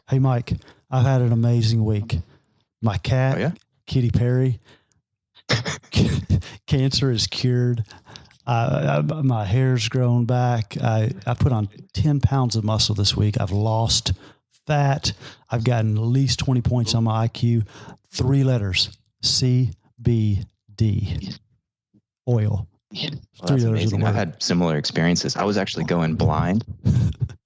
Hey, Mike, I've had an amazing week. My cat, Kitty Perry, cancer is cured. My hair's grown back. I put on 10 pounds of muscle this week. I've lost fat. I've gotten at least 20 points on my IQ. 3 letters, CBD, oil. Well, that's amazing. I've had similar experiences. I was actually going blind.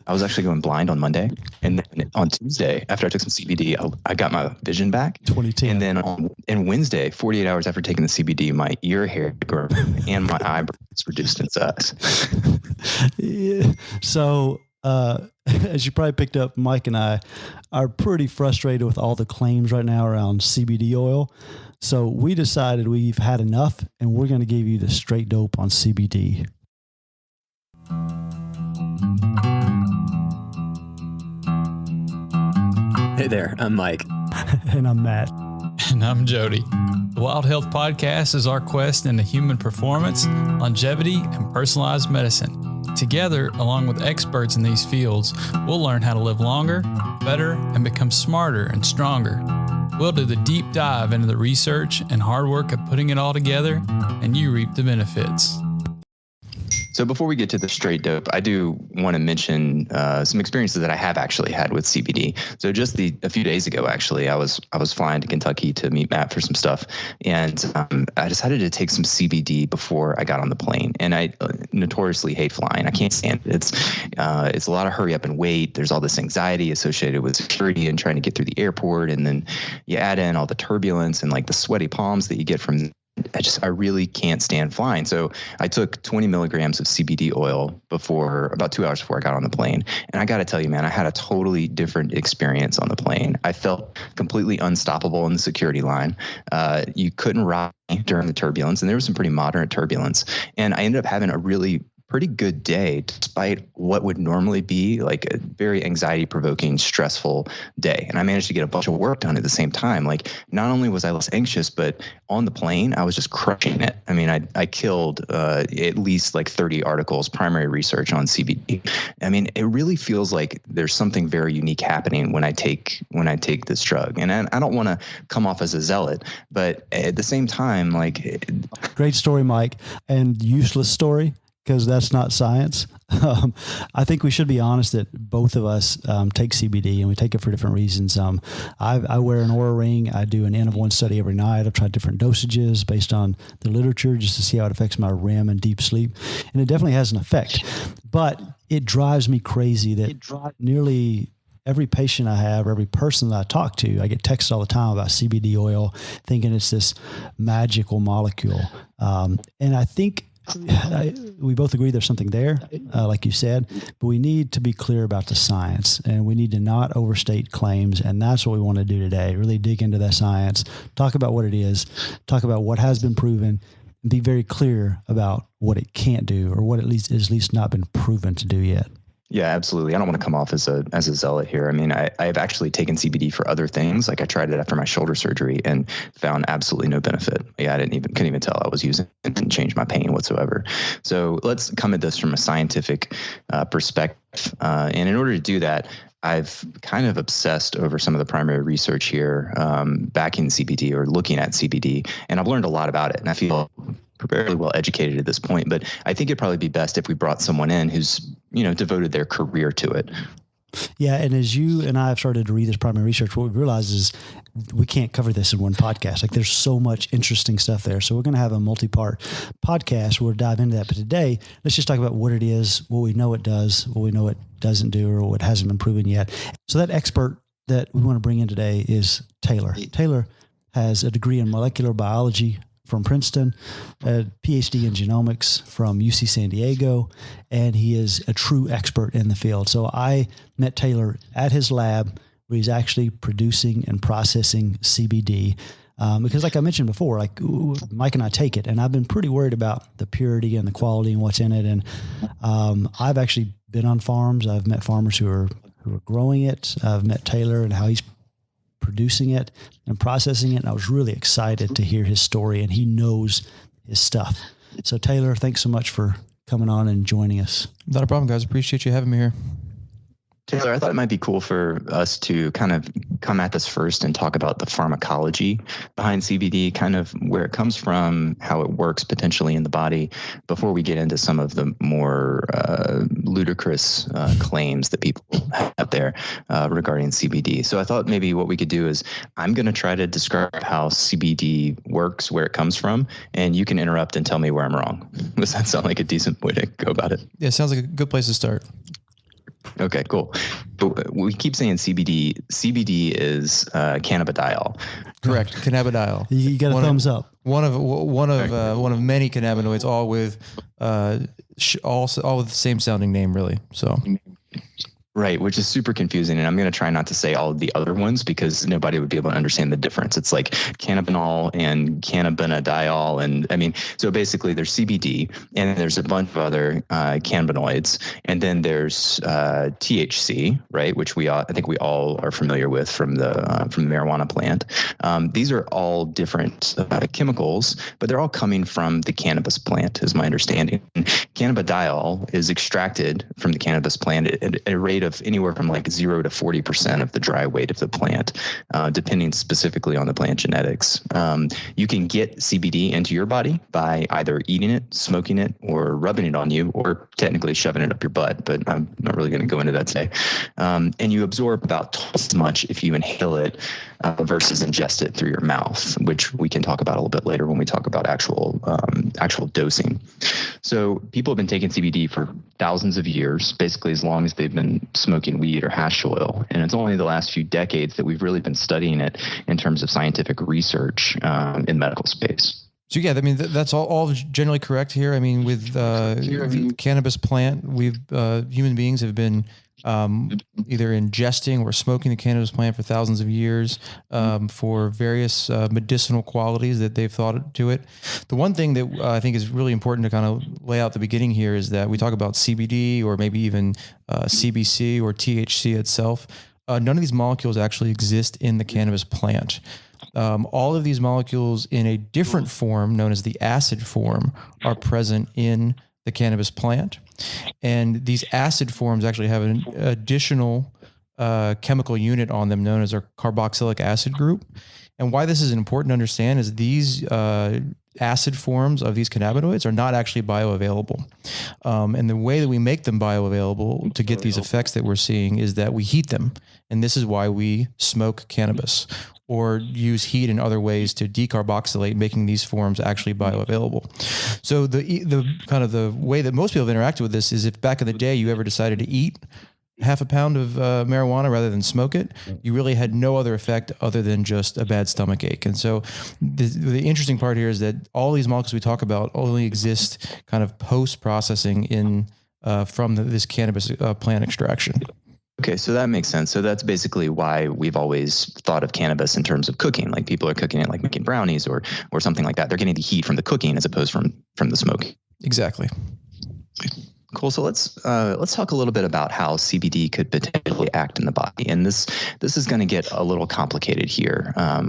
On Monday, and then on Tuesday, after I took some CBD, I got my vision back. 2010. And then on Wednesday, 48 hours after taking the CBD, my ear hair grew and my eyebrows reduced in size. Yeah. So, as you probably picked up, Mike and I are pretty frustrated with all the claims right now around CBD oil. So we decided we've had enough, and we're going to give you the straight dope on CBD. Hey there, I'm Mike. And I'm Matt. And I'm Jody. The Wild Health Podcast is our quest into human performance, longevity, and personalized medicine. Together, along with experts in these fields, we'll learn how to live longer, better, and become smarter and stronger. We'll do the deep dive into the research and hard work of putting it all together, and you reap the benefits. So before we get to the straight dope, I do want to mention some experiences that I have actually had with CBD. So just a few days ago, actually, I was flying to Kentucky to meet Matt for some stuff, and I decided to take some CBD before I got on the plane. And I notoriously hate flying. I can't stand it. It's a lot of hurry up and wait. There's all this anxiety associated with security and trying to get through the airport, and then you add in all the turbulence and like the sweaty palms that you get from. I really can't stand flying. So I took 20 milligrams of CBD oil about 2 hours before I got on the plane. And I got to tell you, man, I had a totally different experience on the plane. I felt completely unstoppable in the security line. You couldn't ride during the turbulence, and there was some pretty moderate turbulence. And I ended up having a really pretty good day, despite what would normally be like a very anxiety-provoking, stressful day. And I managed to get a bunch of work done at the same time. Like, not only was I less anxious, but on the plane, I was just crushing it. I mean, I killed at least like 30 articles, primary research on CBD. I mean, it really feels like there's something very unique happening when I take this drug. And I don't want to come off as a zealot, but at the same time, like, great story, Mike, and useless story, because that's not science. I think we should be honest that both of us take CBD, and we take it for different reasons. I wear an Oura ring. I do an N of 1 study every night. I've tried different dosages based on the literature just to see how it affects my REM and deep sleep. And it definitely has an effect. But it drives me crazy that nearly every patient I have, or every person that I talk to, I get texts all the time about CBD oil, thinking it's this magical molecule. And I think we both agree there's something there, like you said, but we need to be clear about the science, and we need to not overstate claims. And that's what we want to do today. Really dig into that science, talk about what it is, talk about what has been proven, and be very clear about what it can't do, or what at least not been proven to do yet. Yeah, absolutely. I don't want to come off as a zealot here. I mean, I've actually taken CBD for other things. Like, I tried it after my shoulder surgery and found absolutely no benefit. Yeah, couldn't even tell I was using it. It didn't change my pain whatsoever. So let's come at this from a scientific perspective. And in order to do that, I've kind of obsessed over some of the primary research here, backing CBD or looking at CBD, and I've learned a lot about it. And I feel fairly well educated at this point, but I think it'd probably be best if we brought someone in who's, devoted their career to it. Yeah. And as you and I have started to read this primary research, what we've realized is we can't cover this in one podcast. Like, there's so much interesting stuff there. So we're going to have a multi-part podcast where we'll dive into that. But today, let's just talk about what it is, what we know it does, what we know it doesn't do, or what hasn't been proven yet. So that expert that we want to bring in today is Taylor. Taylor has a degree in molecular biology from Princeton, a PhD in genomics from UC San Diego, and he is a true expert in the field. So I met Taylor at his lab, where he's actually producing and processing CBD. Because like I mentioned before, like Mike and I take it, and I've been pretty worried about the purity and the quality and what's in it. And I've actually been on farms. I've met farmers who are growing it. I've met Taylor and how he's producing it and processing it. And I was really excited to hear his story, and he knows his stuff. So Taylor, thanks so much for coming on and joining us. Not a problem, guys. Appreciate you having me here. Taylor, I thought it might be cool for us to kind of come at this first and talk about the pharmacology behind CBD, kind of where it comes from, how it works potentially in the body, before we get into some of the more ludicrous claims that people have there regarding CBD. So I thought maybe what we could do is I'm going to try to describe how CBD works, where it comes from, and you can interrupt and tell me where I'm wrong. Does that sound like a decent way to go about it? Yeah, sounds like a good place to start. Okay, cool. But we keep saying CBD. CBD is cannabidiol. Correct, cannabidiol. You got a thumbs up. One of many cannabinoids, all with all with the same sounding name, really. So. Right, which is super confusing. And I'm going to try not to say all of the other ones because nobody would be able to understand the difference. It's like cannabinol and cannabidiol. And I mean, so basically there's CBD and there's a bunch of other cannabinoids. And then there's THC, right, which I think we all are familiar with from the marijuana plant. These are all different chemicals, but they're all coming from the cannabis plant, is my understanding. And cannabidiol is extracted from the cannabis plant at a rate of anywhere from like 0 to 40% of the dry weight of the plant, depending specifically on the plant genetics. You can get CBD into your body by either eating it, smoking it, or rubbing it on you, or technically shoving it up your butt, but I'm not really going to go into that today. And you absorb about twice as much if you inhale it versus ingest it through your mouth, which we can talk about a little bit later when we talk about actual dosing. So people have been taking CBD for thousands of years, basically as long as they've been smoking weed or hash oil. And it's only the last few decades that we've really been studying it in terms of scientific research in medical space. So yeah, I mean that's all generally correct here. I mean, with the cannabis plant, human beings have been either ingesting or smoking the cannabis plant for thousands of years for various medicinal qualities that they've thought to it. The one thing that I think is really important to kind of lay out at the beginning here is that we talk about CBD or maybe even CBC or THC itself. None of these molecules actually exist in the cannabis plant. All of these molecules in a different form, known as the acid form, are present in the cannabis plant. And these acid forms actually have an additional chemical unit on them known as our carboxylic acid group. And why this is important to understand is these acid forms of these cannabinoids are not actually bioavailable. And the way that we make them bioavailable to get these effects that we're seeing is that we heat them. And this is why we smoke cannabis or use heat in other ways to decarboxylate, making these forms actually bioavailable. So the kind of the way that most people have interacted with this is if back in the day you ever decided to eat half a pound of marijuana rather than smoke it, you really had no other effect other than just a bad stomach ache. And so the interesting part here is that all these molecules we talk about only exist kind of post-processing in from this cannabis plant extraction. Okay, so that makes sense. So that's basically why we've always thought of cannabis in terms of cooking. Like people are cooking it like making brownies or something like that. They're getting the heat from the cooking as opposed from the smoke. Exactly. Cool. So let's talk a little bit about how CBD could potentially act in the body. And this is going to get a little complicated here. I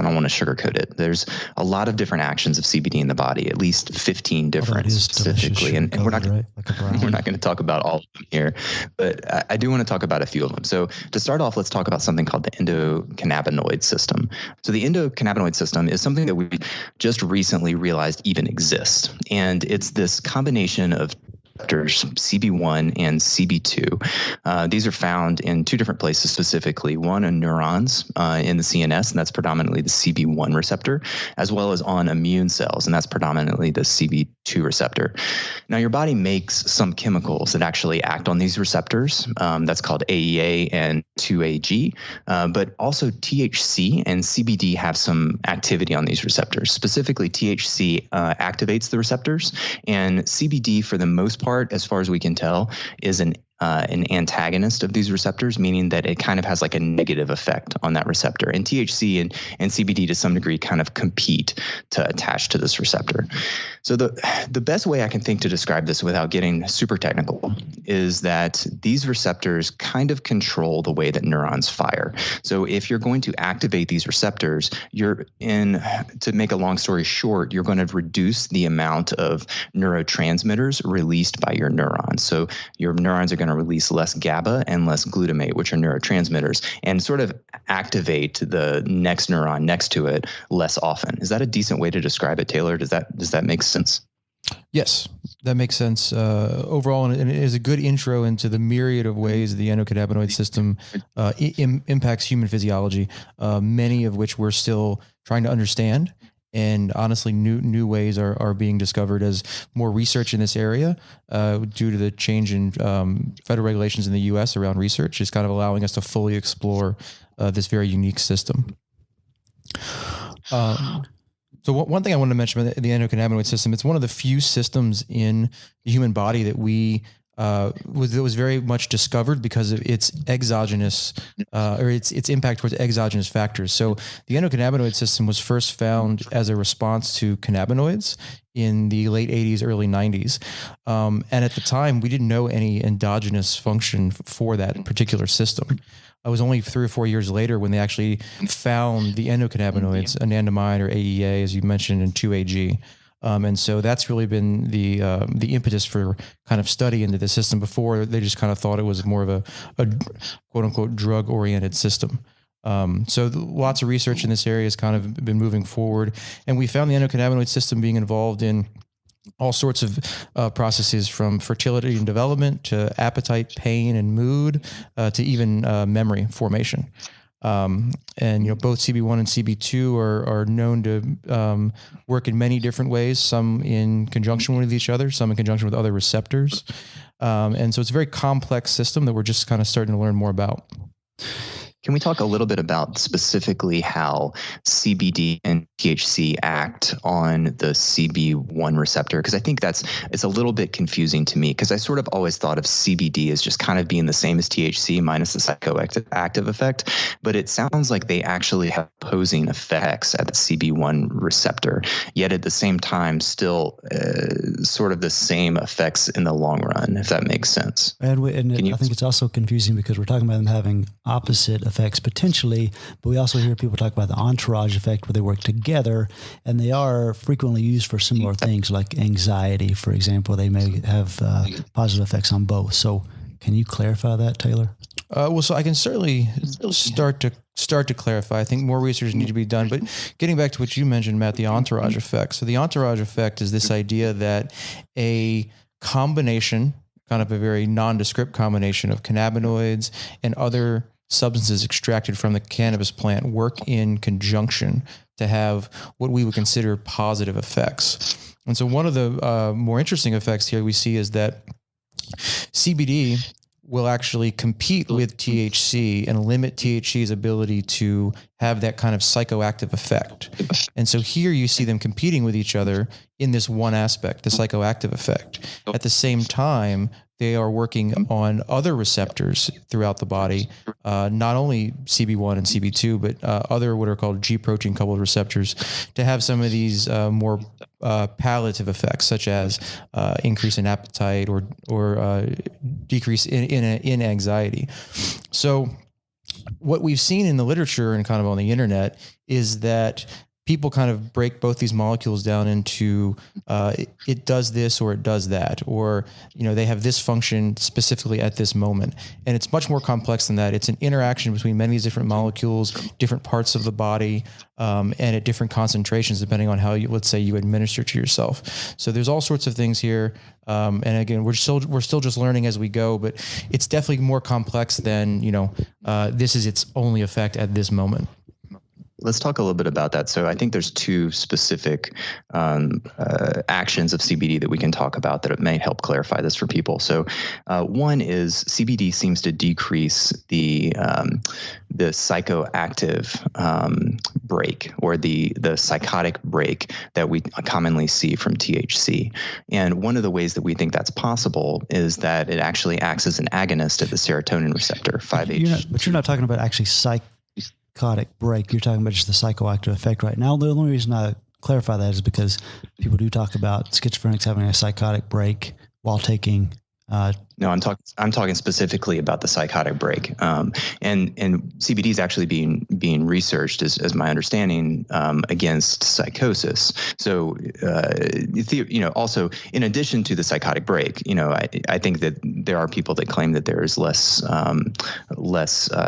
don't want to sugarcoat it. There's a lot of different actions of CBD in the body, at least 15 different specifically. And we're not going to talk about all of them here, but I do want to talk about a few of them. So to start off, let's talk about something called the endocannabinoid system. So the endocannabinoid system is something that we just recently realized even exists. And it's this combination of receptors, CB1 and CB2. These are found in two different places specifically, one in neurons in the CNS, and that's predominantly the CB1 receptor, as well as on immune cells, and that's predominantly the CB2 receptor. Now, your body makes some chemicals that actually act on these receptors. That's called AEA and 2AG, but also THC and CBD have some activity on these receptors. Specifically, THC activates the receptors, and CBD, for the most part, as far as we can tell, is an antagonist of these receptors, meaning that it kind of has like a negative effect on that receptor. And THC and CBD to some degree kind of compete to attach to this receptor. So the best way I can think to describe this without getting super technical is that these receptors kind of control the way that neurons fire. So if you're going to activate these receptors, to make a long story short, you're going to reduce the amount of neurotransmitters released by your neurons. So your neurons are going to release less GABA and less glutamate, which are neurotransmitters, and sort of activate the next neuron next to it less often. Is that a decent way to describe it, Taylor? Does that make sense? Yes, that makes sense overall, and it is a good intro into the myriad of ways the endocannabinoid system impacts human physiology, many of which we're still trying to understand. And honestly, new ways are being discovered as more research in this area, due to the change in federal regulations in the U.S. around research, is kind of allowing us to fully explore this very unique system. So one thing I wanted to mention about the endocannabinoid system, it's one of the few systems in the human body that was very much discovered because of its exogenous, or its impact towards exogenous factors. So the endocannabinoid system was first found as a response to cannabinoids in the late 80s, early 90s. And at the time, we didn't know any endogenous function for that particular system. It was only 3 or 4 years later when they actually found the endocannabinoids, anandamide or AEA, as you mentioned, in 2-AG. And so that's really been the impetus for kind of study into the system. Before, they just kind of thought it was more of a quote unquote drug oriented system. So lots of research in this area has kind of been moving forward, and we found the endocannabinoid system being involved in all sorts of processes, from fertility and development to appetite, pain, and mood, to even memory formation. And both CB1 and CB2 are known to work in many different ways, some in conjunction with each other, some in conjunction with other receptors. And so it's a very complex system that we're just kind of starting to learn more about. Can we talk a little bit about specifically how CBD and THC act on the CB1 receptor? Because I think it's a little bit confusing to me, because I sort of always thought of CBD as just kind of being the same as THC minus the psychoactive effect. But it sounds like they actually have opposing effects at the CB1 receptor, yet at the same time still sort of the same effects in the long run, if that makes sense. And I think it's also confusing because we're talking about them having opposite effects potentially, but we also hear people talk about the entourage effect where they work together, and they are frequently used for similar things like anxiety, for example. They may have positive effects on both. So can you clarify that, Taylor? So I can certainly start to clarify. I think more research needs to be done, but getting back to what you mentioned, Matt, the entourage effect. So the entourage effect is this idea that a combination, kind of a very nondescript combination of cannabinoids and other substances extracted from the cannabis plant work in conjunction to have what we would consider positive effects. And so one of the more interesting effects here we see is that CBD will actually compete with THC and limit THC's ability to have that kind of psychoactive effect. And so here you see them competing with each other in this one aspect, the psychoactive effect. At the same time, they are working on other receptors throughout the body, not only CB1 and CB2, but other what are called G protein coupled receptors, to have some of these more palliative effects, such as increase in appetite or decrease in anxiety. So what we've seen in the literature and kind of on the internet is that people kind of break both these molecules down into it does this or it does that, or they have this function specifically at this moment. And it's much more complex than that. It's an interaction between many of these different molecules, different parts of the body, and at different concentrations depending on how let's say you administer to yourself. So there's all sorts of things here. And again, we're still just learning as we go, but it's definitely more complex than this is its only effect at this moment. Let's talk a little bit about that. So I think there's two specific actions of CBD that we can talk about that may help clarify this for people. So one is CBD seems to decrease the psychoactive break, or the psychotic break that we commonly see from THC. And one of the ways that we think that's possible is that it actually acts as an agonist at the serotonin receptor, 5-H. But you're not talking about actually psychotic break. You're talking about just the psychoactive effect right now. The only reason I clarify that is because people do talk about schizophrenics having a psychotic break while taking No, I'm talking specifically about the psychotic break, and CBD is actually being researched, as my understanding, against psychosis. So, also in addition to the psychotic break, I think that there are people that claim that there is less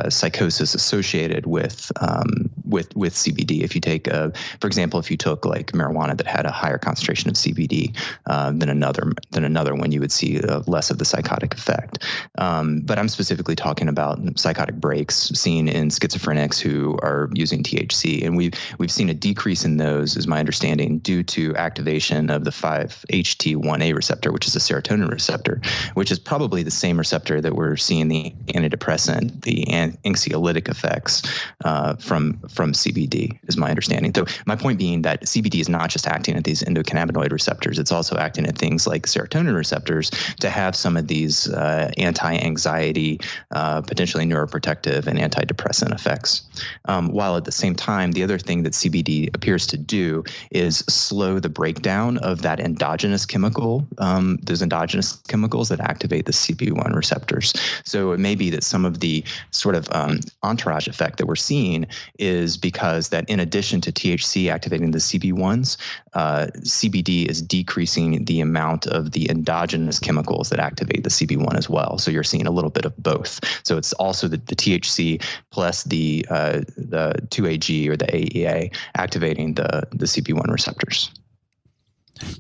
psychosis associated with CBD. If you take, for example, if you took like marijuana that had a higher concentration of CBD than another one, you would see less of the psychotic effect. But I'm specifically talking about psychotic breaks seen in schizophrenics who are using THC, and we've seen a decrease in those, is my understanding, due to activation of the 5-HT1A receptor, which is a serotonin receptor, which is probably the same receptor that we're seeing the antidepressant, the anxiolytic effects from CBD, is my understanding. So my point being that CBD is not just acting at these endocannabinoid receptors; it's also acting at things like serotonin receptors to have some of these anti-anxiety, potentially neuroprotective and antidepressant effects. While at the same time, the other thing that CBD appears to do is slow the breakdown of that endogenous chemical, those endogenous chemicals that activate the CB1 receptors. So it may be that some of the sort of entourage effect that we're seeing is because that in addition to THC activating the CB1s, CBD is decreasing the amount of the endogenous chemicals that activate the CB1 as well. So you're seeing a little bit of both. So it's also the THC plus the 2AG or the AEA activating the CB1 receptors.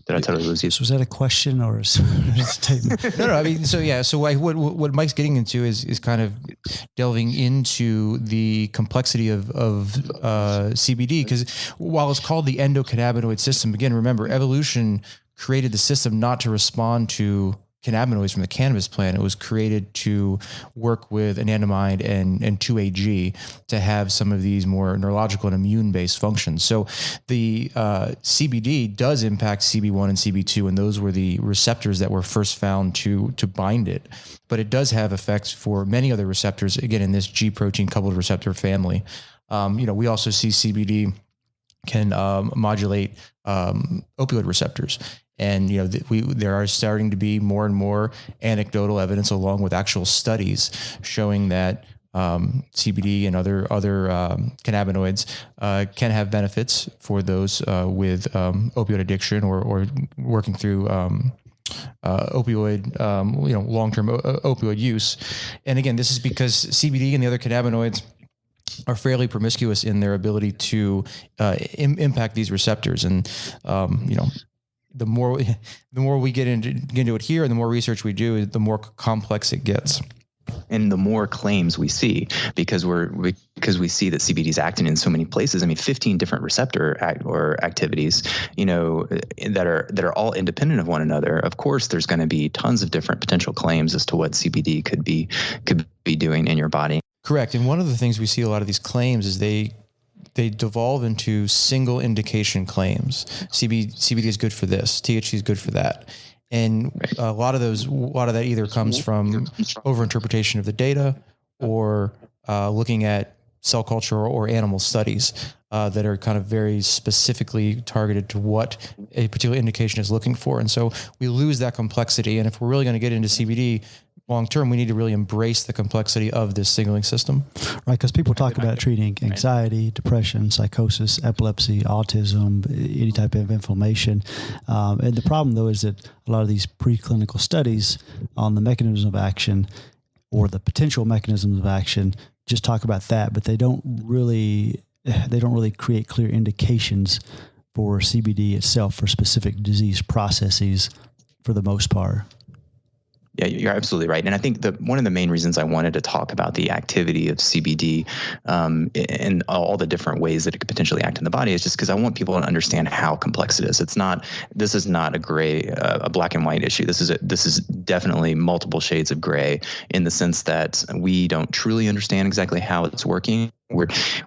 Did I totally lose you? So was that a question or a statement? No. I mean, so what Mike's getting into is kind of delving into the complexity of CBD, because while it's called the endocannabinoid system, again, remember, evolution created the system not to respond to cannabinoids from the cannabis plant. It was created to work with anandamide and 2AG to have some of these more neurological and immune-based functions. So the CBD does impact CB1 and CB2, and those were the receptors that were first found to bind it. But it does have effects for many other receptors, again, in this G protein coupled receptor family. We also see CBD can modulate opioid receptors. And there are starting to be more and more anecdotal evidence, along with actual studies, showing that CBD and other cannabinoids can have benefits for those with opioid addiction or working through opioid, long-term opioid use. And again, this is because CBD and the other cannabinoids are fairly promiscuous in their ability to impact these receptors. And the more we get into it here, and the more research we do, the more complex it gets. And the more claims we see, because we see that CBD is acting in so many places. I mean, 15 different receptor activities, that are all independent of one another. Of course, there's going to be tons of different potential claims as to what CBD could be doing in your body. Correct. And one of the things we see a lot of these claims is they devolve into single indication claims. CBD is good for this. THC is good for that. And a lot of that either comes from overinterpretation of the data or looking at cell culture or animal studies that are kind of very specifically targeted to what a particular indication is looking for. And so we lose that complexity. And if we're really going to get into CBD long term, we need to really embrace the complexity of this signaling system. Right, because people talk about treating anxiety, depression, psychosis, epilepsy, autism, any type of inflammation. And the problem, though, is that a lot of these preclinical studies on the mechanism of action or the potential mechanisms of action just talk about that, but they don't really create clear indications for CBD itself for specific disease processes for the most part. Yeah, you're absolutely right. And I think one of the main reasons I wanted to talk about the activity of CBD and all the different ways that it could potentially act in the body is just because I want people to understand how complex it is. This is not a black and white issue. This is definitely multiple shades of gray in the sense that we don't truly understand exactly how it's working.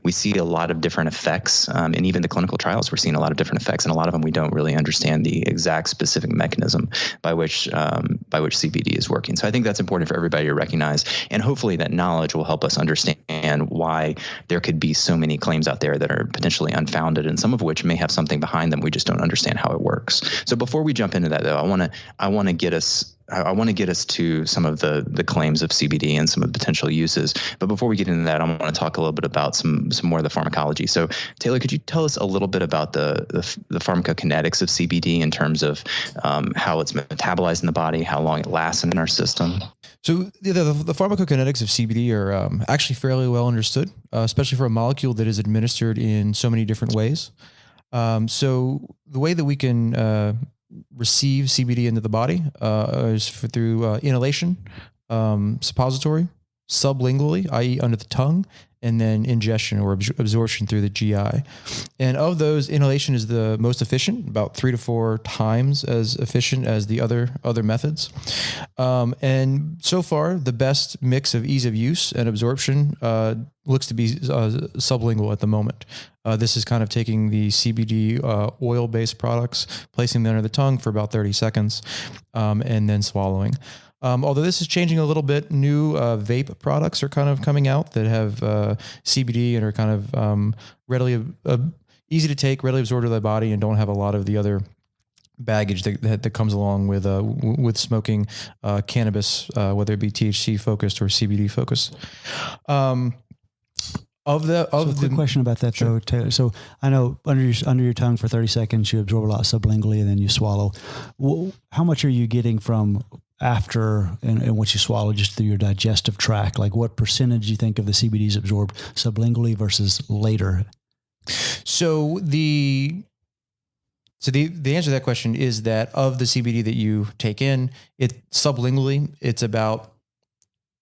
We see a lot of different effects, and even the clinical trials, we're seeing a lot of different effects, and a lot of them we don't really understand the exact specific mechanism by which CBD is working. So I think that's important for everybody to recognize, and hopefully that knowledge will help us understand why there could be so many claims out there that are potentially unfounded, and some of which may have something behind them. We just don't understand how it works. So before we jump into that, though, I want to get us I want to get us to some of the claims of CBD and some of the potential uses. But before we get into that, I want to talk a little bit about some more of the pharmacology. So Taylor, could you tell us a little bit about the pharmacokinetics of CBD in terms of how it's metabolized in the body, how long it lasts in our system? So the pharmacokinetics of CBD are actually fairly well understood, especially for a molecule that is administered in so many different ways. So the way that we can receive CBD into the body is through inhalation, suppository, sublingually, i.e. under the tongue, and then ingestion or absorption through the GI. And of those, inhalation is the most efficient, about 3 to 4 times as efficient as the other methods. And so far, the best mix of ease of use and absorption looks to be sublingual at the moment. This is kind of taking the CBD oil-based products, placing them under the tongue for about 30 seconds, and then swallowing. Although this is changing a little bit, new vape products are kind of coming out that have CBD and are kind of readily easy to take, readily absorbed to the body, and don't have a lot of the other baggage that comes along with smoking cannabis, whether it be THC focused or CBD focused. Quick question about that, though, Taylor. So I know under your tongue for 30 seconds, you absorb a lot sublingually and then you swallow. How much are you getting from after and what you swallow just through your digestive tract? Like what percentage you think of the CBD is absorbed sublingually versus later? So the answer to that question is that of the CBD that you take in, sublingually, it's about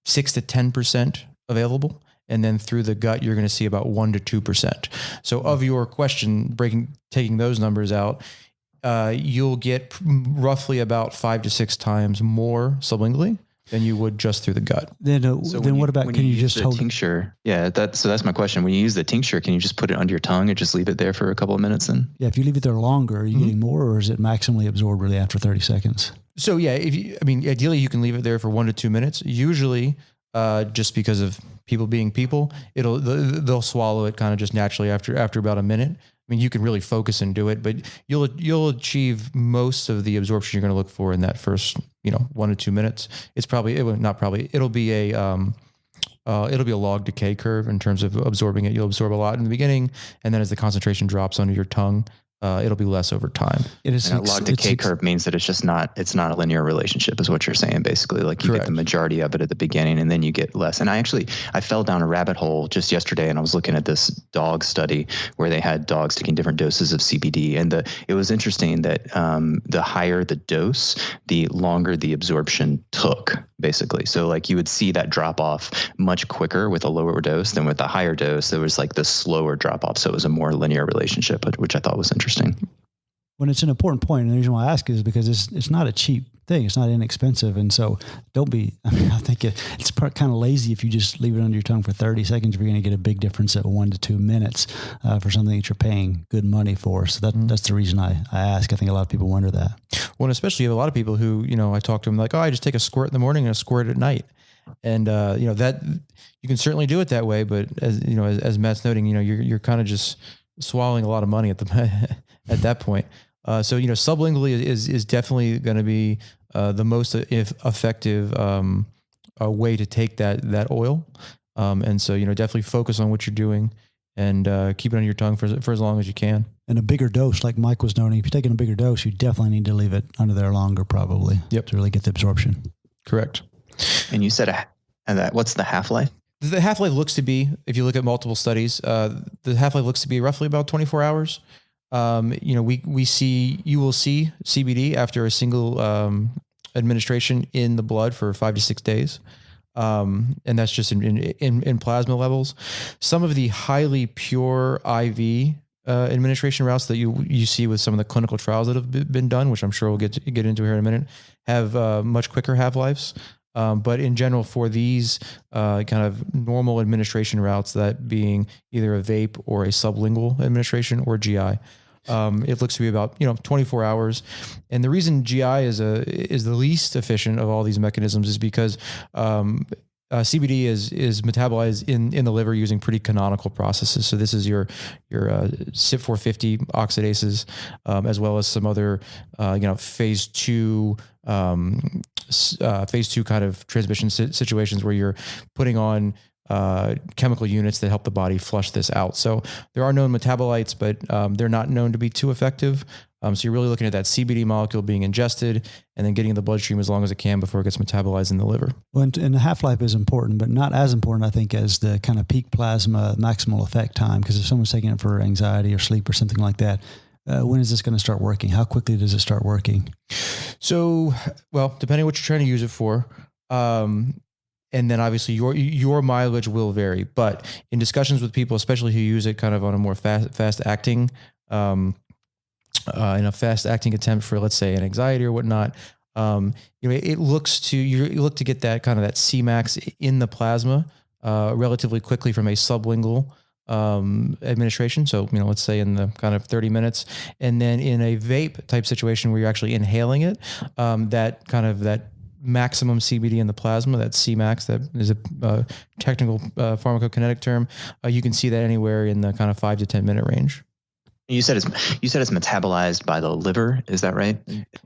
6 to 10% available. And then through the gut, you're going to see about 1 to 2%. So of your question, taking those numbers out, you'll get roughly about 5 to 6 times more sublingually than you would just through the gut. Then what about, can you just hold tincture? Yeah, that's my question. When you use the tincture, can you just put it under your tongue and just leave it there for a couple of minutes then? Yeah, if you leave it there longer, are you getting more, or is it maximally absorbed really after 30 seconds? So yeah, ideally you can leave it there for 1 to 2 minutes. Usually, just because of people being people, they'll swallow it kind of just naturally after about a minute. I mean, you can really focus and do it, but you'll achieve most of the absorption you're going to look for in that first 1 to 2 minutes. It'll be a log decay curve in terms of absorbing it. You'll absorb a lot in the beginning, and then as the concentration drops under your tongue, it'll be less over time. And a log decay curve means that it's not a linear relationship is what you're saying, basically. Like you Correct. get the majority of it at the beginning and then you get less. And I fell down a rabbit hole just yesterday and I was looking at this dog study where they had dogs taking different doses of CBD. And it was interesting that the higher the dose, the longer the absorption took, basically. So like you would see that drop off much quicker with a lower dose than with a higher dose. There was like the slower drop off. So it was a more linear relationship, which I thought was interesting. When it's an important point, and the reason why I ask is because it's not a cheap thing. It's not inexpensive. And so I think it's kind of lazy if you just leave it under your tongue for 30 seconds, if you're going to get a big difference at 1 to 2 minutes for something that you're paying good money for. So that's the reason I ask. I think a lot of people wonder that. Well, especially you have a lot of people who, I talk to them like, I just take a squirt in the morning and a squirt at night. And, that you can certainly do it that way. But as Matt's noting, you're kind of just swallowing a lot of money at that point. So sublingually is definitely going to be the most effective way to take that oil. And so definitely focus on what you're doing and keep it on your tongue for as long as you can. And a bigger dose, like Mike was noting, if you're taking a bigger dose, you definitely need to leave it under there longer, probably. Yep. To really get the absorption. Correct. And you said what's the half-life? The half-life looks to be, if you look at multiple studies, the half-life looks to be roughly about 24 hours. You will see CBD after a single administration in the blood for 5 to 6 days. And that's just in plasma levels. Some of the highly pure IV administration routes that you see with some of the clinical trials that have been done, which I'm sure we'll get into here in a minute, have much quicker half-lives. But in general, for these kind of normal administration routes, that being either a vape or a sublingual administration or GI, it looks to be about 24 hours. And the reason GI is the least efficient of all these mechanisms is because CBD is metabolized in the liver using pretty canonical processes. So this is your CYP450 oxidases, as well as some other phase 2 kind of transmission situations where you're putting on chemical units that help the body flush this out. So there are known metabolites, but they're not known to be too effective. So you're really looking at that CBD molecule being ingested and then getting in the bloodstream as long as it can before it gets metabolized in the liver. Well, and the half-life is important, but not as important, I think, as the kind of peak plasma maximal effect time. Because if someone's taking it for anxiety or sleep or something like that, when is this going to start working? How quickly does it start working? So, well, depending on what you're trying to use it for, and then obviously your mileage will vary. But in discussions with people, especially who use it kind of on a more fast acting, in a fast acting attempt for, let's say, an anxiety or whatnot, you look to get that kind of that Cmax in the plasma relatively quickly from a sublingual administration. So, let's say in the kind of 30 minutes, and then in a vape type situation where you're actually inhaling it, that maximum CBD in the plasma, that Cmax, that is a technical pharmacokinetic term. You can see that anywhere in the kind of 5 to 10 minute range. You said it's metabolized by the liver. Is that right?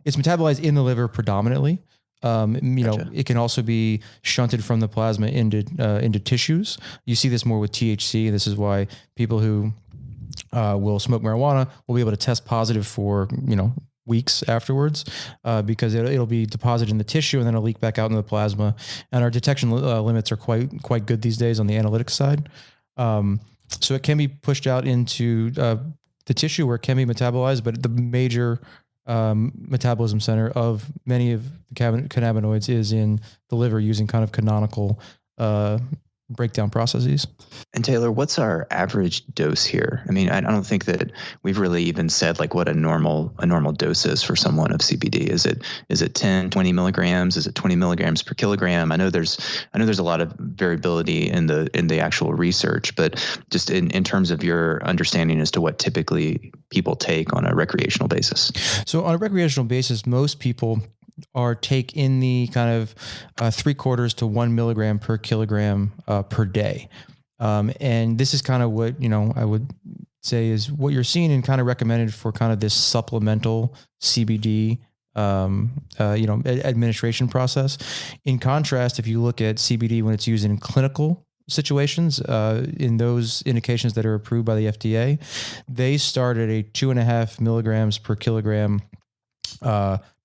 It's metabolized in the liver predominantly. Gotcha. It can also be shunted from the plasma into tissues. You see this more with THC. This is why people who will smoke marijuana will be able to test positive for weeks afterwards, because it'll be deposited in the tissue and then it'll leak back out into the plasma. And our detection limits are quite good these days on the analytics side. So it can be pushed out into the tissue where it can be metabolized, but the major metabolism center of many of the cannabinoids is in the liver using kind of canonical breakdown processes. And Taylor, what's our average dose here? I mean, I don't think that we've really even said like what a normal dose is for someone of CBD. Is it 10, 20 milligrams? Is it 20 milligrams per kilogram? I know there's a lot of variability in the actual research, but just in terms of your understanding as to what typically people take on a recreational basis. So on a recreational basis, most people take in the kind of 3/4 to 1 milligram per kilogram per day. And this is kind of what, I would say is what you're seeing and kind of recommended for kind of this supplemental CBD, administration process. In contrast, if you look at CBD when it's used in clinical situations, in those indications that are approved by the FDA, they start at a 2.5 milligrams per kilogram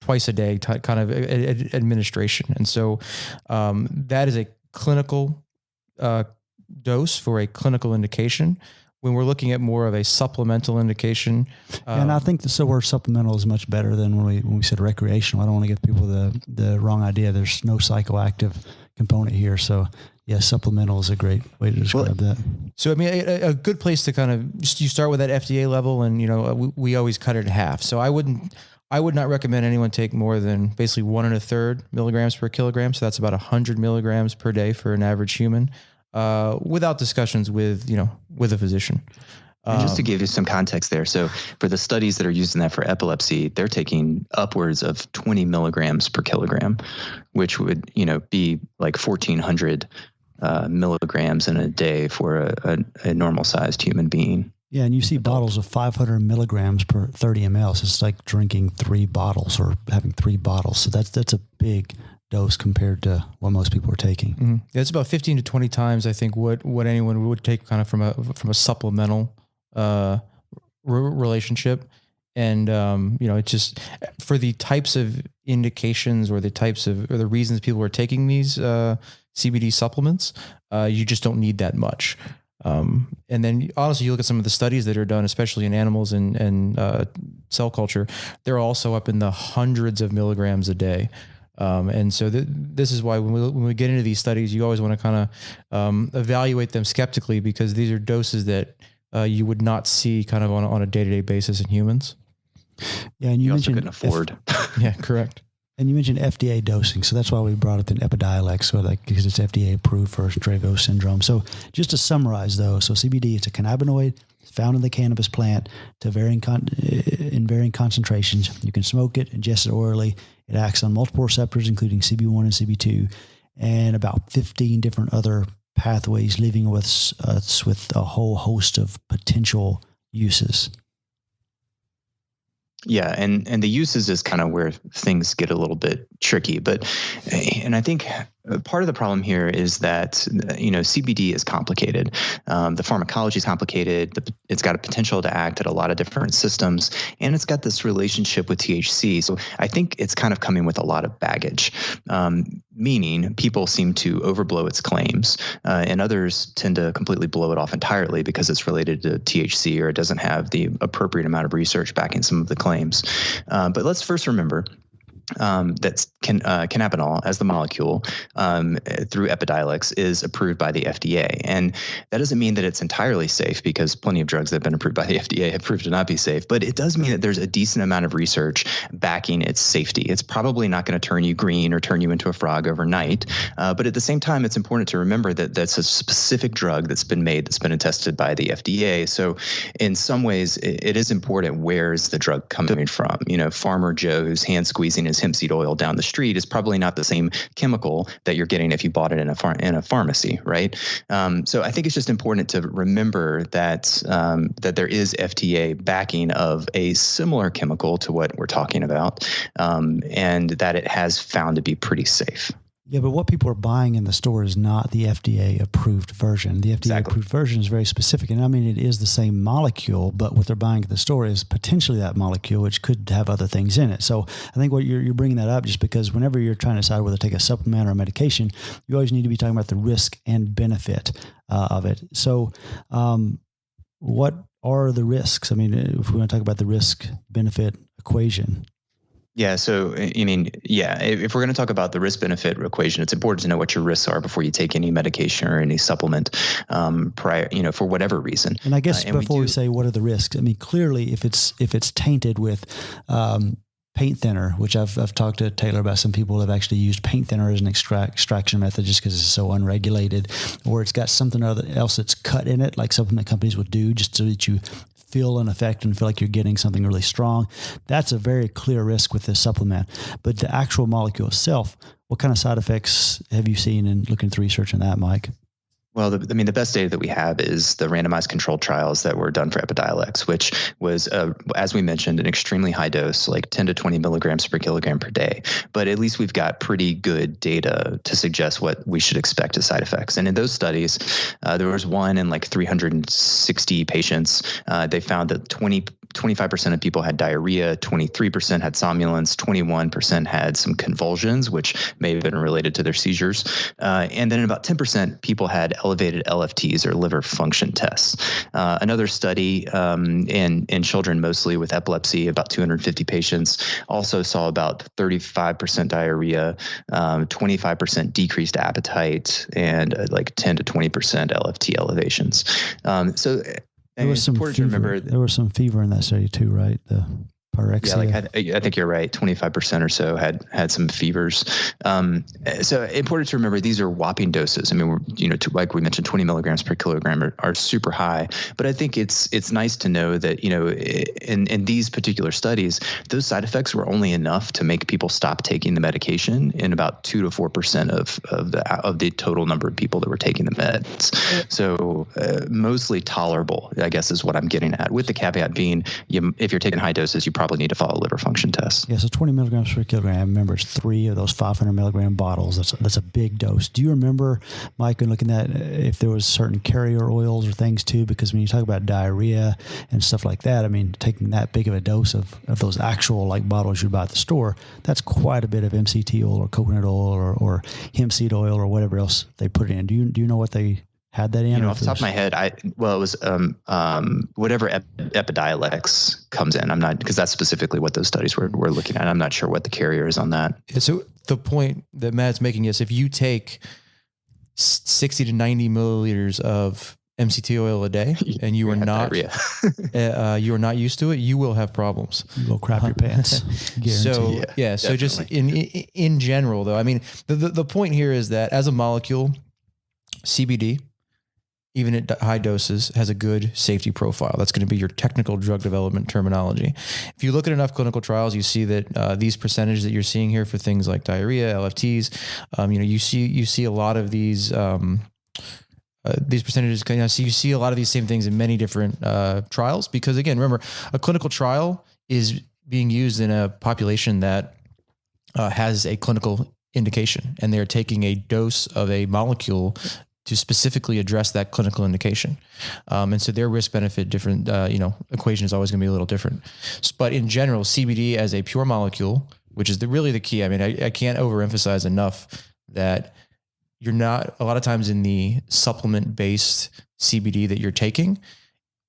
twice a day kind of administration. And so that is a clinical dose for a clinical indication. When we're looking at more of a supplemental indication. And I think the word supplemental is much better than when we said recreational. I don't want to give people the wrong idea. There's no psychoactive component here. So yeah, supplemental is a great way to describe that. So, I mean, a good place to kind of, you start with that FDA level and, we always cut it in half. So I would not recommend anyone take more than basically 1 1/3 milligrams per kilogram. So that's about 100 milligrams per day for an average human, without discussions with a physician. And just to give you some context there. So for the studies that are using that for epilepsy, they're taking upwards of 20 milligrams per kilogram, which would, be like 1,400 milligrams in a day for a normal sized human being. Yeah, and you see bottles of 500 milligrams per 30 ml. So it's like drinking 3 bottles or having 3 bottles. So that's a big dose compared to what most people are taking. Mm-hmm. Yeah, it's about 15 to 20 times, I think, what anyone would take kind of from a supplemental relationship. And, it's just for the types of indications or the reasons people are taking these CBD supplements, you just don't need that much. And then honestly, you look at some of the studies that are done, especially in animals and cell culture, they're also up in the hundreds of milligrams a day. And so this is why when we get into these studies, you always want to kind of evaluate them skeptically, because these are doses that you would not see kind of on a day-to-day basis in humans. Yeah, and you mentioned couldn't afford. Yeah, correct. And you mentioned FDA dosing, so that's why we brought it in Epidiolex, because it's FDA approved for Dravet syndrome. So just to summarize, though, so CBD, it's a cannabinoid found in the cannabis plant in varying concentrations. You can smoke it, ingest it orally. It acts on multiple receptors, including CB1 and CB2. and about 15 different other pathways, leaving us with a whole host of potential uses. Yeah, and the uses is kind of where things get a little bit tricky, and I think part of the problem here is that CBD is complicated. The pharmacology is complicated. It's got a potential to act at a lot of different systems, and it's got this relationship with THC. So I think it's kind of coming with a lot of baggage, meaning people seem to overblow its claims, and others tend to completely blow it off entirely because it's related to THC or it doesn't have the appropriate amount of research backing some of the claims. But let's first remember that cannabinol as the molecule through Epidiolex is approved by the FDA. And that doesn't mean that it's entirely safe, because plenty of drugs that have been approved by the FDA have proved to not be safe. But it does mean that there's a decent amount of research backing its safety. It's probably not going to turn you green or turn you into a frog overnight. But at the same time, it's important to remember that that's a specific drug that's been tested by the FDA. So in some ways, it is important, where is the drug coming from? Farmer Joe who's hand squeezing his hemp seed oil down the street is probably not the same chemical that you're getting if you bought it in a pharmacy, right? So I think it's just important to remember that that there is FDA backing of a similar chemical to what we're talking about, and that it has found to be pretty safe. Yeah, but what people are buying in the store is not the FDA-approved version. The FDA-approved version is very specific. And I mean, it is the same molecule, but what they're buying at the store is potentially that molecule, which could have other things in it. So I think what you're bringing that up just because whenever you're trying to decide whether to take a supplement or a medication, you always need to be talking about the risk and benefit of it. So what are the risks? I mean, if we want to talk about the risk-benefit equation. Yeah. So, if we're going to talk about the risk-benefit equation, it's important to know what your risks are before you take any medication or any supplement prior, for whatever reason. And I guess before we say what are the risks, I mean, clearly if it's tainted with paint thinner, which I've talked to Taylor about, some people have actually used paint thinner as an extraction method just because it's so unregulated, or it's got something else that's cut in it, like supplement companies would do just so that you feel an effect and feel like you're getting something really strong. That's a very clear risk with this supplement. But the actual molecule itself, what kind of side effects have you seen in looking at the research on that, Mike? Well, the best data that we have is the randomized controlled trials that were done for Epidiolex, which was, as we mentioned, an extremely high dose, like 10 to 20 milligrams per kilogram per day. But at least we've got pretty good data to suggest what we should expect as side effects. And in those studies, there was one in like 360 patients. They found that 25% of people had diarrhea, 23% had somnolence, 21% had some convulsions, which may have been related to their seizures. And then about 10% people had elevated LFTs or liver function tests. Another study in children, mostly with epilepsy, about 250 patients, also saw about 35% diarrhea, 25% decreased appetite, and like 10 to 20% LFT elevations. There was some fever. There was some fever in that study too, right? The pyrexia. Yeah, I think you're right. 25% or so had some fevers. So important to remember, these are whopping doses. I mean, like we mentioned, 20 milligrams per kilogram are super high. But I think it's nice to know that in these particular studies, those side effects were only enough to make people stop taking the medication in about 2 to 4% of the total number of people that were taking the meds. So mostly tolerable, I guess, is what I'm getting at. With the caveat being, if you're taking high doses, you probably need to follow liver function tests. Yeah, so 20 milligrams per kilogram. Remember, it's 3 of those 500 milligram bottles. That's a big dose. Do you remember, Mike, when looking at if there was certain carrier oils or things too? Because when you talk about diarrhea and stuff like that, I mean, taking that big of a dose of those actual like bottles you buy at the store, that's quite a bit of MCT oil or coconut oil or hemp seed oil or whatever else they put in. Do you know what they had that in? Off the top of my head, it was whatever Epidiolex comes in. I'm not, because that's specifically what those studies were looking at. I'm not sure what the carrier is on that. So the point that Matt's making is if you take 60 to 90 milliliters of MCT oil a day and you are not used to it, you will have problems. You will crap your pants. So so just in general though, I mean, the point here is that as a molecule, CBD even at high doses, has a good safety profile. That's going to be your technical drug development terminology. If you look at enough clinical trials, you see that these percentages that you're seeing here for things like diarrhea, LFTs, you see a lot of these percentages. So you see a lot of these same things in many different trials, because again, remember, a clinical trial is being used in a population that has a clinical indication, and they're taking a dose of a molecule to specifically address that clinical indication. And so their risk benefit different, equation is always going to be a little different. But in general, CBD as a pure molecule, which is really the key. I mean, I can't overemphasize enough that you're not, a lot of times in the supplement-based CBD that you're taking,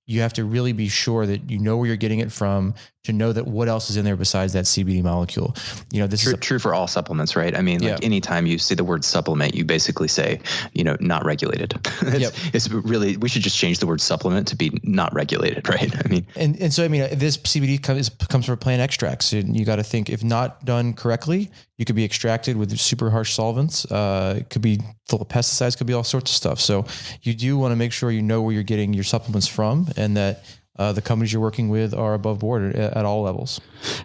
you have to really be sure that you know where you're getting it from, to know that what else is in there besides that CBD molecule. This is true for all supplements, right? I mean, like anytime you see the word supplement, you basically say, not regulated. It's really, we should just change the word supplement to be not regulated, right? I mean, and so, this CBD comes from plant extracts. So you got to think, if not done correctly, you could be extracted with super harsh solvents. It could be full of pesticides, could be all sorts of stuff. So you do want to make sure you know where you're getting your supplements from, and that the companies you're working with are above board at all levels.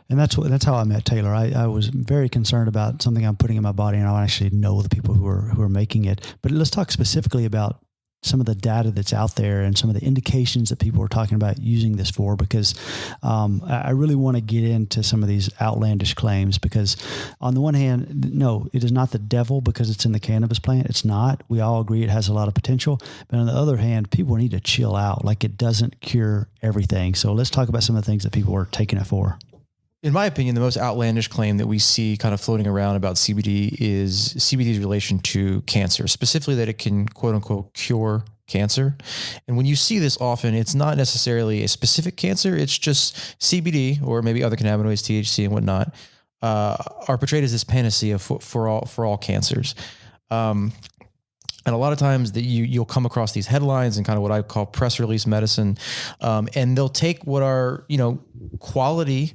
And that's how I met Taylor. I was very concerned about something I'm putting in my body, and I actually know the people who are making it. But let's talk specifically about some of the data that's out there and some of the indications that people are talking about using this for, because I really want to get into some of these outlandish claims, because on the one hand, no, it is not the devil because it's in the cannabis plant. It's not. We all agree it has a lot of potential. But on the other hand, people need to chill out. Like, it doesn't cure everything. So let's talk about some of the things that people are taking it for. In my opinion, the most outlandish claim that we see kind of floating around about CBD is CBD's relation to cancer, specifically that it can, quote unquote, cure cancer. And when you see this often, it's not necessarily a specific cancer. It's just CBD, or maybe other cannabinoids, THC and whatnot, are portrayed as this panacea for all cancers. And a lot of times that you'll come across these headlines and kind of what I call press release medicine. And they'll take what are, quality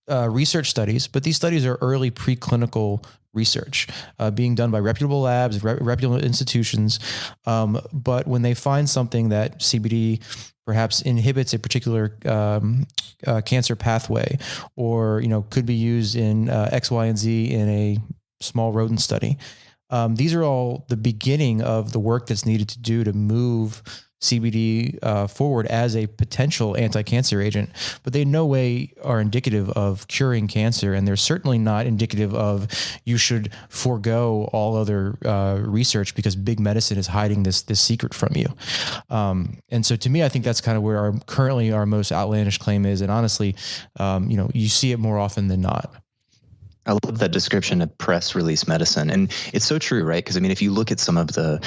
research studies, but these studies are early preclinical research being done by reputable labs, reputable institutions. But when they find something that CBD perhaps inhibits a particular cancer pathway, or could be used in X, Y, and Z in a small rodent study, these are all the beginning of the work that's needed to do to move CBD forward as a potential anti-cancer agent, but they in no way are indicative of curing cancer. And they're certainly not indicative of you should forego all other research because big medicine is hiding this secret from you. And so to me, I think that's kind of where currently our most outlandish claim is. And honestly, you see it more often than not. I love that description of press release medicine. And it's so true, right? Because if you look at some of the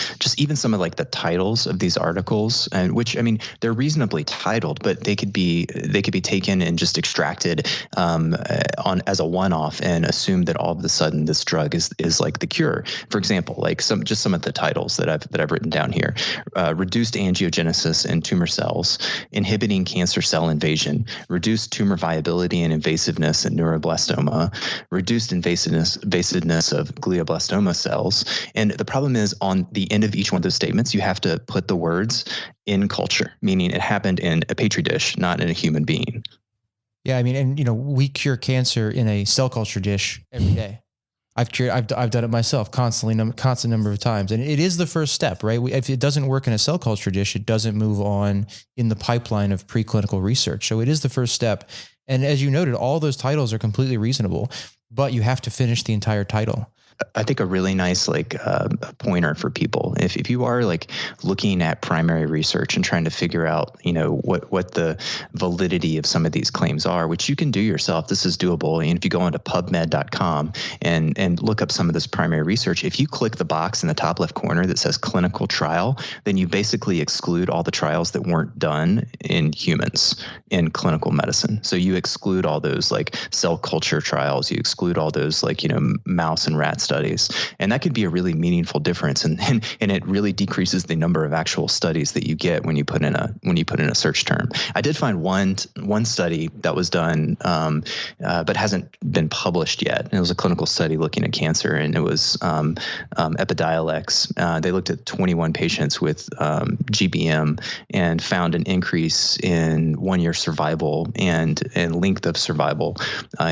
the titles of these articles, and which, they're reasonably titled, but they could be taken and just extracted as a one-off and assumed that all of a sudden this drug is like the cure. For example, like some of the titles that I've written down here: reduced angiogenesis in tumor cells, inhibiting cancer cell invasion, reduced tumor viability and invasiveness in neuroblastoma, reduced invasiveness of glioblastoma cells. And the problem is, on the end of each one of those statements, you have to put the words "in culture," meaning it happened in a petri dish, not in a human being. Yeah, we cure cancer in a cell culture dish every day. I've done it myself constant number of times. And it is the first step, right? If it doesn't work in a cell culture dish, it doesn't move on in the pipeline of preclinical research. So it is the first step. And as you noted, all those titles are completely reasonable, but you have to finish the entire title. I think a really nice pointer for people, if you are looking at primary research and trying to figure out what the validity of some of these claims are, which you can do yourself. This is doable. And if you go onto PubMed.com and look up some of this primary research, if you click the box in the top left corner that says clinical trial, then you basically exclude all the trials that weren't done in humans in clinical medicine. So you exclude all those cell culture trials, you exclude all those mouse and rat studies. And that could be a really meaningful difference. And it really decreases the number of actual studies that you get when you put in a search term. I did find one study that was done, but hasn't been published yet. And it was a clinical study looking at cancer, and it was Epidiolex. They looked at 21 patients with GBM and found an increase in 1-year survival and length of survival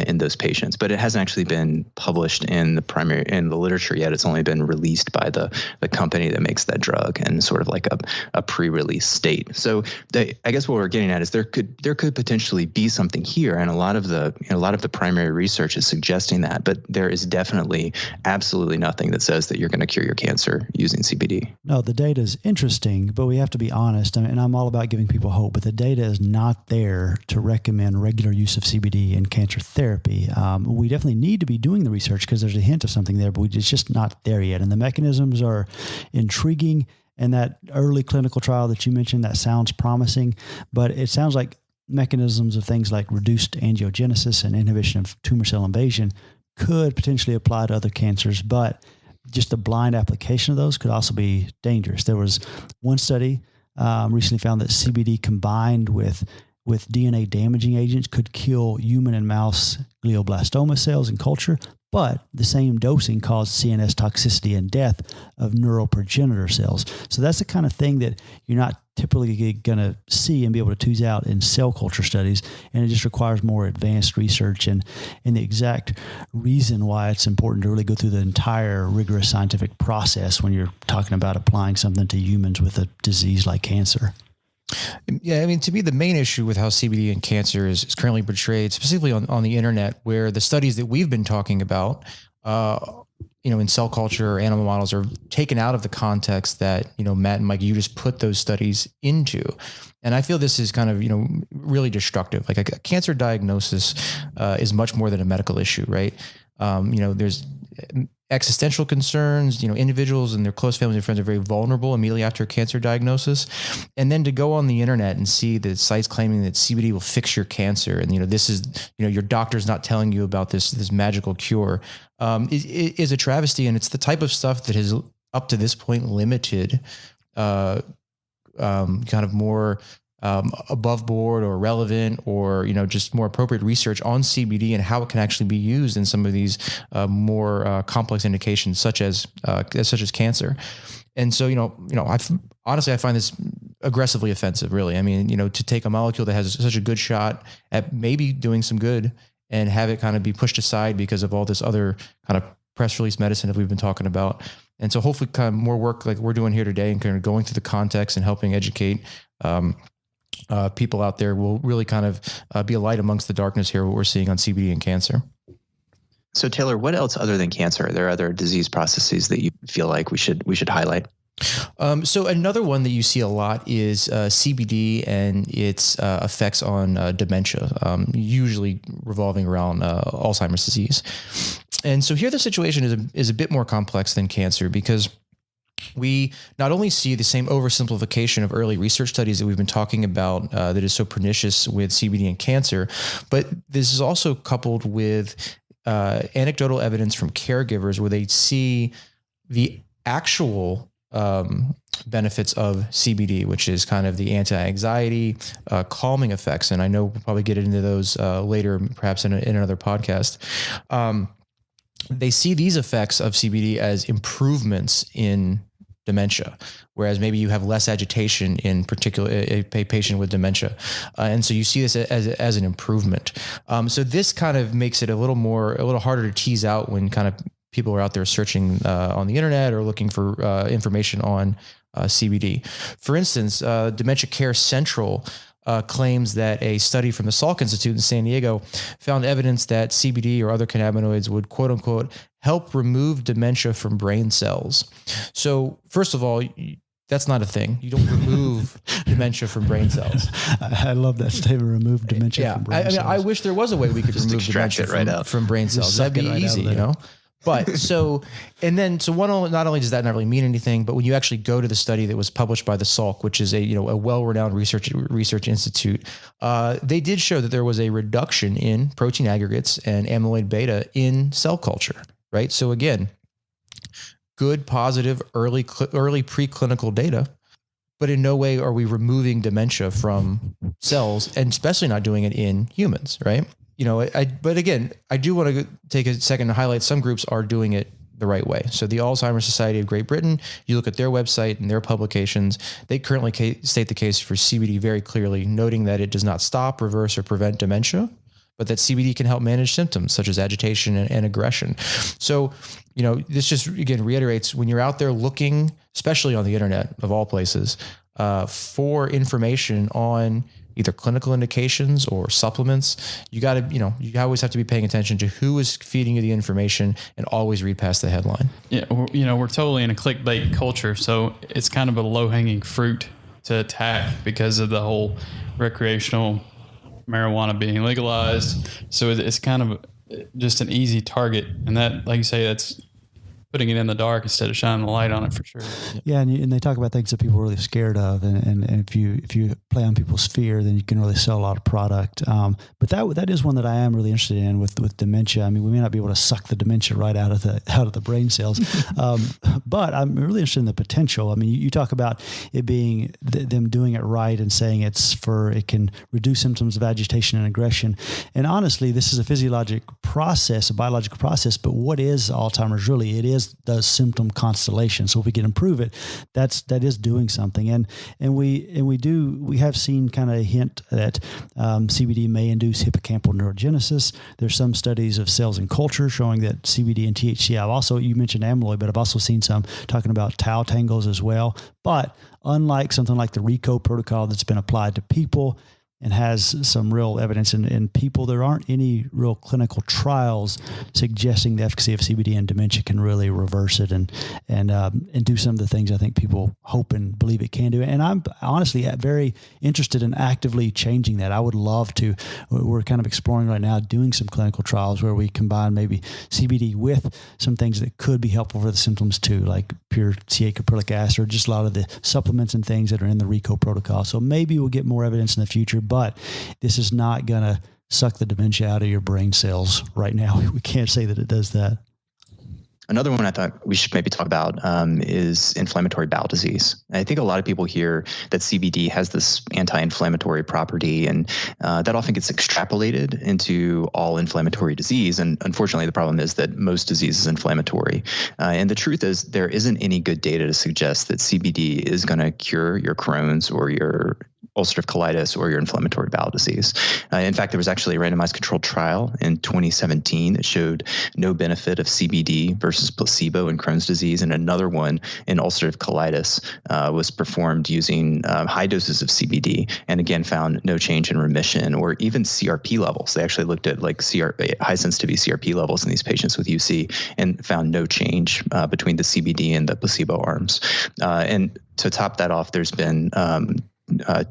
in those patients. But it hasn't actually been published in the literature yet. It's only been released by the company that makes that drug and sort of like a pre-release state. So I guess what we're getting at is there could potentially be something here, and a lot of the primary research is suggesting that, but there is definitely absolutely nothing that says that you're going to cure your cancer using CBD. No, the data is interesting, but we have to be honest, and I'm all about giving people hope, but the data is not there to recommend regular use of CBD in cancer therapy. We definitely need to be doing the research because there's a hint of something there, but it's just not there yet. And the mechanisms are intriguing. And that early clinical trial that you mentioned, that sounds promising, but it sounds like mechanisms of things like reduced angiogenesis and inhibition of tumor cell invasion could potentially apply to other cancers, but just the blind application of those could also be dangerous. There was one study recently found that CBD combined with DNA damaging agents could kill human and mouse glioblastoma cells in culture, but the same dosing caused CNS toxicity and death of neural progenitor cells. So that's the kind of thing that you're not typically going to see and be able to tease out in cell culture studies. And it just requires more advanced research and the exact reason why it's important to really go through the entire rigorous scientific process when you're talking about applying something to humans with a disease like cancer. Yeah, I mean, to me, the main issue with how CBD and cancer is currently portrayed, specifically on the internet, where the studies that we've been talking about, in cell culture or animal models are taken out of the context that, Matt and Mike, you just put those studies into. And I feel this is kind of, really destructive. Like a cancer diagnosis is much more than a medical issue, right? There's existential concerns, individuals and their close families and friends are very vulnerable immediately after a cancer diagnosis. And then to go on the internet and see the sites claiming that CBD will fix your cancer. And, this is, your doctor's not telling you about this magical cure, is a travesty. And it's the type of stuff that has up to this point limited, kind of more, above board or relevant or, just more appropriate research on CBD and how it can actually be used in some of these more complex indications such as cancer. And so, I find this aggressively offensive, really. I mean, to take a molecule that has such a good shot at maybe doing some good and have it kind of be pushed aside because of all this other kind of press release medicine that we've been talking about. And so hopefully kind of more work like we're doing here today and kind of going through the context and helping educate people out there will really kind of be a light amongst the darkness here, what we're seeing on CBD and cancer. So Taylor, what else other than cancer? Are there other disease processes that you feel like we should highlight? So another one that you see a lot is CBD and its effects on dementia, usually revolving around Alzheimer's disease. And so here the situation is a bit more complex than cancer because we not only see the same oversimplification of early research studies that we've been talking about that is so pernicious with CBD and cancer, but this is also coupled with anecdotal evidence from caregivers where they see the actual benefits of CBD, which is kind of the anti-anxiety, calming effects. And I know we'll probably get into those later, perhaps in another podcast. They see these effects of CBD as improvements in dementia, whereas maybe you have less agitation in particular a patient with dementia. And so you see this as an improvement. So this kind of makes it a little harder to tease out when kind of people are out there searching on the internet or looking for information on CBD. For instance, Dementia Care Central claims that a study from the Salk Institute in San Diego found evidence that CBD or other cannabinoids would, quote unquote, help remove dementia from brain cells. So first of all, that's not a thing. You don't remove dementia from brain cells. I love that statement, remove dementia from brain cells. I wish there was a way we could remove dementia from brain cells. That'd be easy, But not only does that not really mean anything, but when you actually go to the study that was published by the Salk, which is a well-renowned research institute, they did show that there was a reduction in protein aggregates and amyloid beta in cell culture, right? So again, good, positive, early preclinical data, but in no way are we removing dementia from cells, and especially not doing it in humans, right? But again, I do want to take a second to highlight some groups are doing it the right way. So the Alzheimer's Society of Great Britain, you look at their website and their publications, they currently state the case for CBD very clearly, noting that it does not stop, reverse, or prevent dementia, but that CBD can help manage symptoms such as agitation and aggression. So, this just, again, reiterates when you're out there looking, especially on the internet of all places, for information on either clinical indications or supplements, you always have to be paying attention to who is feeding you the information and always read past the headline. Yeah. We're totally in a clickbait culture. So it's kind of a low hanging fruit to attack because of the whole recreational marijuana being legalized. So it's kind of just an easy target. And that, like you say, that's putting it in the dark instead of shining the light on it for sure. Yeah, and they talk about things that people are really scared of, and if you play on people's fear, then you can really sell a lot of product. But that is one that I am really interested in with dementia. I mean, we may not be able to suck the dementia right out of the brain cells, but I'm really interested in the potential. I mean, you talk about it being them doing it right and saying it can reduce symptoms of agitation and aggression. And honestly, this is a physiological process, a biological process. But what is Alzheimer's really? It is the symptom constellation. So if we can improve it, that is doing something. And we have seen kind of a hint that CBD may induce hippocampal neurogenesis. There's some studies of cells in culture showing that CBD and THC. You mentioned amyloid, but I've also seen some talking about tau tangles as well. But unlike something like the RICO protocol that's been applied to people and has some real evidence in people, there aren't any real clinical trials suggesting the efficacy of CBD and dementia can really reverse it and do some of the things I think people hope and believe it can do. And I'm honestly very interested in actively changing that. I would love to. We're kind of exploring right now doing some clinical trials where we combine maybe CBD with some things that could be helpful for the symptoms too, like pure CA caprylic acid, or just a lot of the supplements and things that are in the RICO protocol. So maybe we'll get more evidence in the future, but this is not going to suck the dementia out of your brain cells right now. We can't say that it does that. Another one I thought we should maybe talk about is inflammatory bowel disease. I think a lot of people hear that CBD has this anti-inflammatory property, and that often gets extrapolated into all inflammatory disease. And unfortunately, the problem is that most disease is inflammatory. And the truth is there isn't any good data to suggest that CBD is going to cure your Crohn's or your ulcerative colitis or your inflammatory bowel disease. In fact, there was actually a randomized controlled trial in 2017 that showed no benefit of CBD versus placebo in Crohn's disease, and another one in ulcerative colitis was performed using high doses of CBD, and again found no change in remission or even CRP levels. They actually looked at high sensitivity CRP levels in these patients with UC and found no change between the CBD and the placebo arms. And to top that off, there's been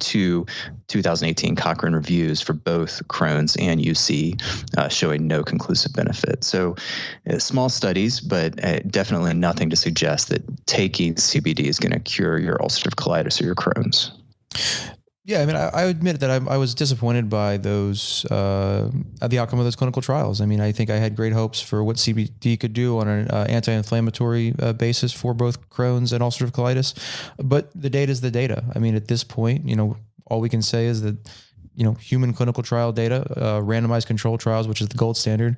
two 2018 Cochrane reviews for both Crohn's and UC showing no conclusive benefit. So small studies, but definitely nothing to suggest that taking CBD is going to cure your ulcerative colitis or your Crohn's. Yeah, I mean, I admit that I was disappointed by those, the outcome of those clinical trials. I mean, I think I had great hopes for what CBD could do on an anti-inflammatory basis for both Crohn's and ulcerative colitis, but the data is the data. I mean, at this point, all we can say is that, human clinical trial data, randomized control trials, which is the gold standard,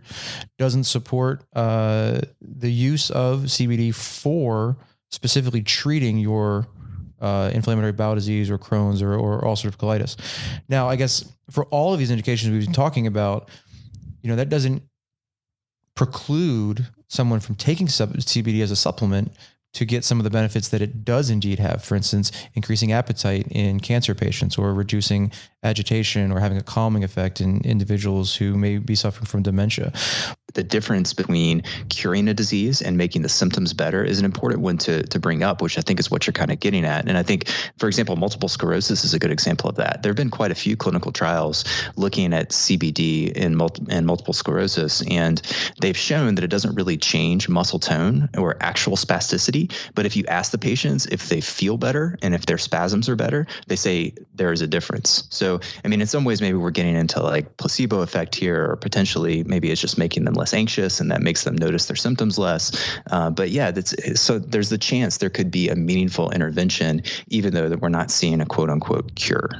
doesn't support the use of CBD for specifically treating your inflammatory bowel disease or Crohn's or ulcerative colitis. Now, I guess for all of these indications we've been talking about, that doesn't preclude someone from taking CBD as a supplement to get some of the benefits that it does indeed have. For instance, increasing appetite in cancer patients, or reducing agitation, or having a calming effect in individuals who may be suffering from dementia. The difference between curing a disease and making the symptoms better is an important one to bring up, which I think is what you're kind of getting at. And I think, for example, multiple sclerosis is a good example of that. There have been quite a few clinical trials looking at CBD in multiple sclerosis, and they've shown that it doesn't really change muscle tone or actual spasticity. CBD. But if you ask the patients if they feel better and if their spasms are better, they say there is a difference. So, I mean, in some ways, maybe we're getting into like placebo effect here, or potentially maybe it's just making them less anxious and that makes them notice their symptoms less. But yeah, so there's the chance there could be a meaningful intervention, even though that we're not seeing a quote unquote cure.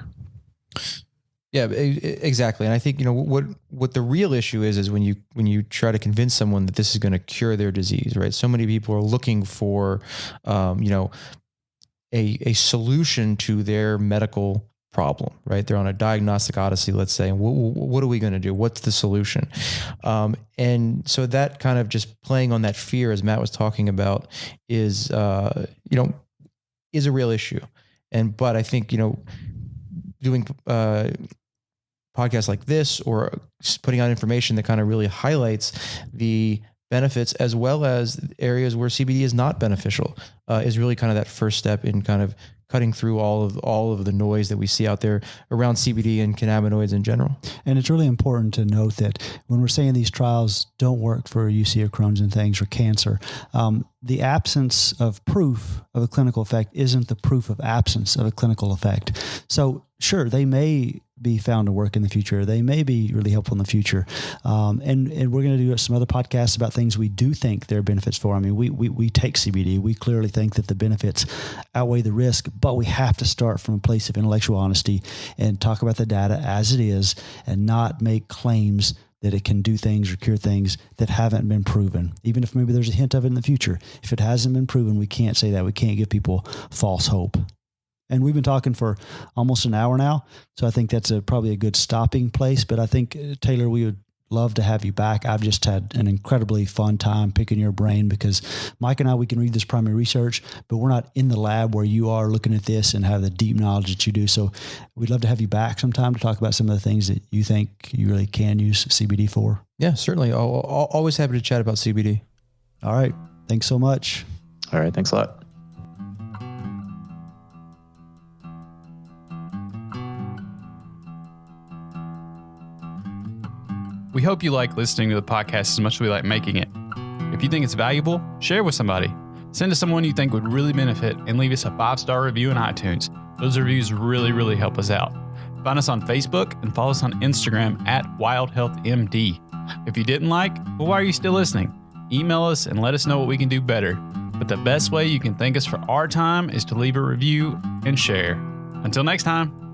Yeah, exactly. And I think, what the real issue is when you try to convince someone that this is going to cure their disease, right? So many people are looking for, a solution to their medical problem, right? They're on a diagnostic odyssey, let's say, and what are we going to do? What's the solution? And so that kind of just playing on that fear, as Matt was talking about, is a real issue. But I think, doing podcasts like this, or putting out information that kind of really highlights the benefits, as well as areas where CBD is not beneficial, is really kind of that first step in kind of cutting through all of the noise that we see out there around CBD and cannabinoids in general. And it's really important to note that when we're saying these trials don't work for UC or Crohn's and things, or cancer, the absence of proof of a clinical effect isn't the proof of absence of a clinical effect. So sure, they may be found to work in the future. They may be really helpful in the future. And we're going to do some other podcasts about things we do think there are benefits for. I mean, we take CBD. We clearly think that the benefits outweigh the risk, but we have to start from a place of intellectual honesty and talk about the data as it is, and not make claims that it can do things or cure things that haven't been proven. Even if maybe there's a hint of it in the future, if it hasn't been proven, we can't say that. We can't give people false hope. And we've been talking for almost an hour now, so I think that's probably a good stopping place. But I think, Taylor, we would love to have you back. I've just had an incredibly fun time picking your brain, because Mike and I, we can read this primary research, but we're not in the lab where you are looking at this and have the deep knowledge that you do. So we'd love to have you back sometime to talk about some of the things that you think you really can use CBD for. Yeah, certainly. Always happy to chat about CBD. All right. Thanks so much. All right. Thanks a lot. We hope you like listening to the podcast as much as we like making it. If you think it's valuable, share it with somebody. Send it to someone you think would really benefit, and leave us a 5-star review in iTunes. Those reviews really, really help us out. Find us on Facebook and follow us on Instagram at WildHealthMD. If you didn't like, well, why are you still listening? Email us and let us know what we can do better. But the best way you can thank us for our time is to leave a review and share. Until next time.